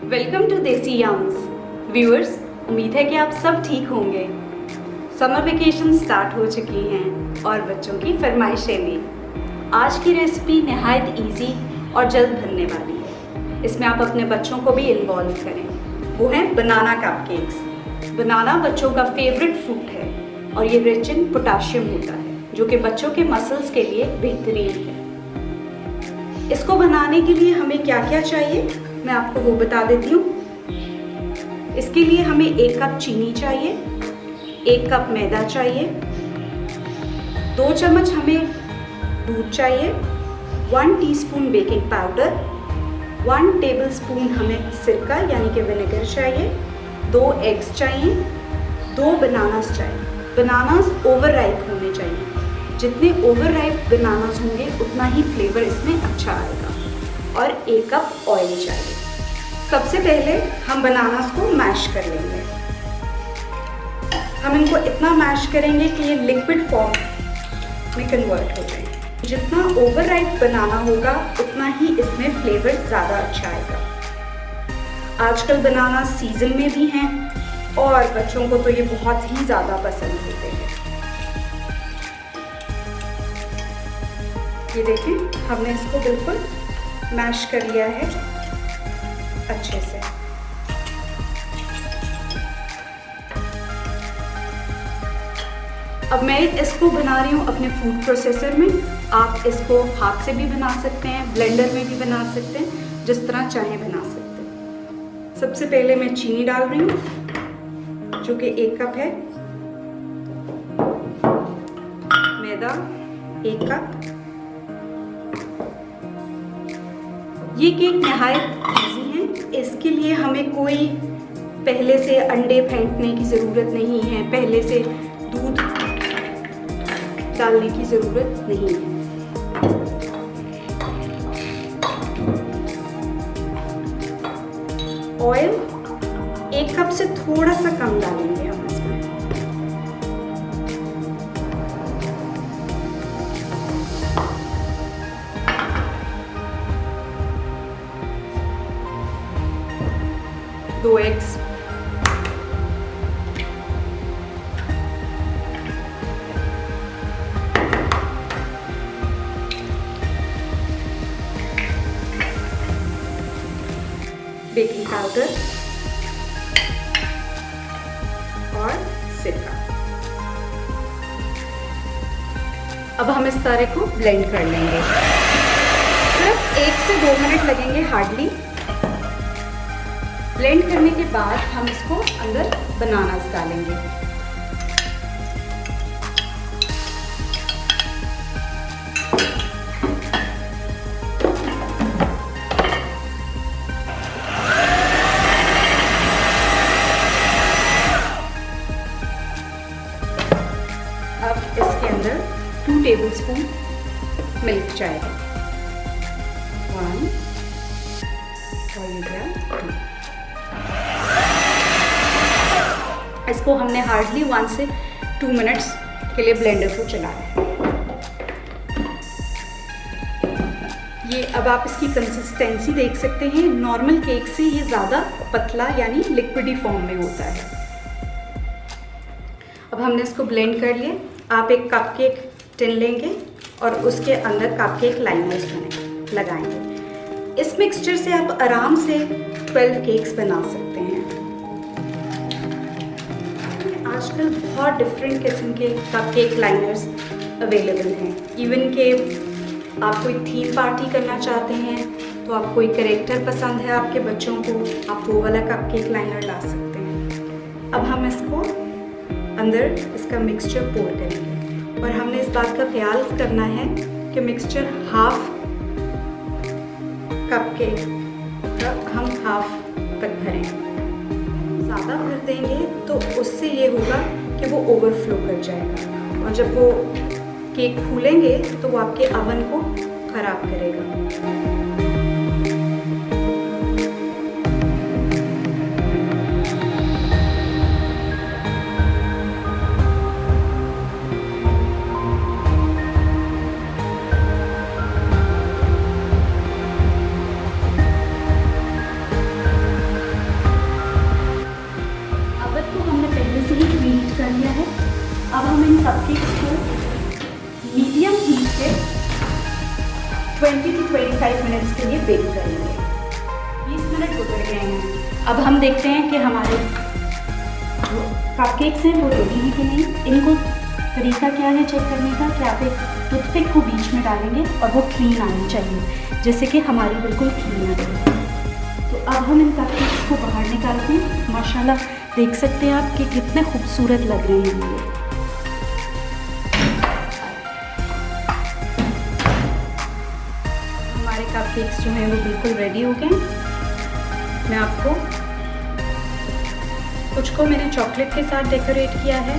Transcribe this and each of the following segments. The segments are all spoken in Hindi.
वेलकम टू देसी याम्स व्यूअर्स, उम्मीद है कि आप सब ठीक होंगे। समर वेकेशन स्टार्ट हो चुकी हैं और बच्चों की फरमाइशें भी। आज की रेसिपी नहायत इजी और जल्द बनने वाली है। इसमें आप अपने बच्चों को भी इन्वॉल्व करें। वो है बनाना कपकेक्स। बनाना बच्चों का फेवरेट फ्रूट है और ये रिच इन पोटाशियम होता है जो कि बच्चों के मसल्स के लिए बेहतरीन है। इसको बनाने के लिए हमें क्या क्या चाहिए मैं आपको वो बता देती हूँ। इसके लिए हमें 1 कप चीनी चाहिए, 1 कप मैदा चाहिए, 2 चम्मच हमें दूध चाहिए, 1 टीस्पून बेकिंग पाउडर, 1 टेबलस्पून हमें सिरका यानी कि विनेगर चाहिए, 2 एग्स चाहिए, 2 बनानास चाहिए। बनानास ओवर राइप होने चाहिए। जितने ओवर राइप बनानास होंगे उतना ही फ्लेवर इसमें अच्छा आएगा। और 1 कप ऑयल चाहिए। सबसे पहले हम बनानास को मैश कर लेंगे। हम इनको इतना मैश करेंगे कि ये लिक्विड फॉर्म में कन्वर्ट हो जाए। जितना ओवर राइप बनाना होगा उतना ही इसमें फ्लेवर ज़्यादा अच्छा आएगा। आजकल बनाना सीजन में भी हैं और बच्चों को तो ये बहुत ही ज़्यादा पसंद होते हैं। ये देखें, हमने इसको बिल्कुल मैश कर लिया है अच्छे से। अब मैं इसको बना रही हूँ अपने फूड प्रोसेसर में। आप इसको हाथ से भी बना सकते हैं, ब्लेंडर में भी बना सकते हैं, जिस तरह चाहें बना सकते हैं। सबसे पहले मैं चीनी डाल रही हूँ जो कि 1 कप है, मैदा 1 कप। ये केक नहायत इजी है। इसके लिए हमें कोई पहले से अंडे फेंटने की ज़रूरत नहीं है, पहले से दूध डालने की ज़रूरत नहीं है। ऑयल 1 कप से थोड़ा सा कम डालेंगे हम इसमें। दो एग्स, बेकिंग पाउडर और सिरका। अब हम इस सारे को ब्लेंड कर लेंगे। सिर्फ 1 से 2 मिनट लगेंगे हार्डली। ब्लेंड करने के बाद हम इसको अंदर बनानास डालेंगे। अब इसके अंदर 2 टेबलस्पून मिल्क जाएगा। 1 और ये गया 2। इसको हमने हार्डली 1 से 2 मिनट्स के लिए ब्लेंडर को चलाया है। ये अब आप इसकी कंसिस्टेंसी देख सकते हैं। नॉर्मल केक से ये ज़्यादा पतला यानी लिक्विडी फॉर्म में होता है। अब हमने इसको ब्लेंड कर लिया। आप एक कपकेक टिन लेंगे और उसके अंदर कपकेक लाइनर्स लगाएंगे। इस मिक्सचर से आप आराम से 12 केक्स बना सकते हैं। आजकल बहुत डिफरेंट किस्म के कपकेक लाइनर्स अवेलेबल हैं। इवन के आप कोई थीम पार्टी करना चाहते हैं तो आप कोई कैरेक्टर पसंद है आपके बच्चों को, आप वो वाला कपकेक लाइनर ला सकते हैं। अब हम इसको अंदर इसका मिक्सचर पोर करेंगे और हमने इस बात का ख्याल करना है कि मिक्सचर हाफ कपकेक का हम हाफ तक भरें। ज़्यादा भर देंगे तो उससे ये होगा कि वो ओवरफ्लो कर जाएगा और जब वो केक फूलेंगे तो वो आपके अवन को ख़राब करेगा। गए हैं। अब हम देखते हैं कि हमारे जो कपकेक्स हैं वो रेडी हैं कि नहीं। इनको तरीका क्या है चेक करने का कि आप एक टूथपिक को बीच में डालेंगे और वो क्लीन आनी चाहिए, जैसे कि हमारी बिल्कुल क्लीन आ रही है। तो अब हम इन कपकेक्स को बाहर निकालते हैं। माशाल्लाह देख सकते हैं आप कि कितने खूबसूरत लग रहे हैं ये। हमारे कपकेक्स जो हैं वो बिल्कुल रेडी हो गए। मैं आपको कुछ को मैंने चॉकलेट के साथ डेकोरेट किया है।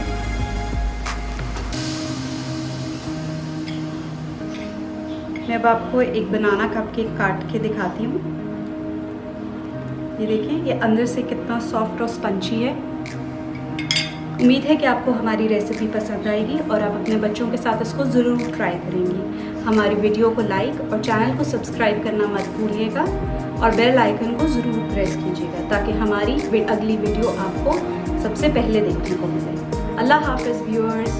मैं अब आपको एक बनाना कपकेक काट के दिखाती हूँ। ये देखें, ये अंदर से कितना सॉफ्ट और स्पंची है। उम्मीद है कि आपको हमारी रेसिपी पसंद आएगी और आप अपने बच्चों के साथ इसको ज़रूर ट्राई करेंगी। हमारी वीडियो को लाइक और चैनल को सब्सक्राइब करना मत भूलिएगा और बेल आइकन को ज़रूर प्रेस कीजिएगा ताकि हमारी अगली वीडियो आपको सबसे पहले देखने को मिले। अल्लाह हाफ़िज़ व्यूअर्स।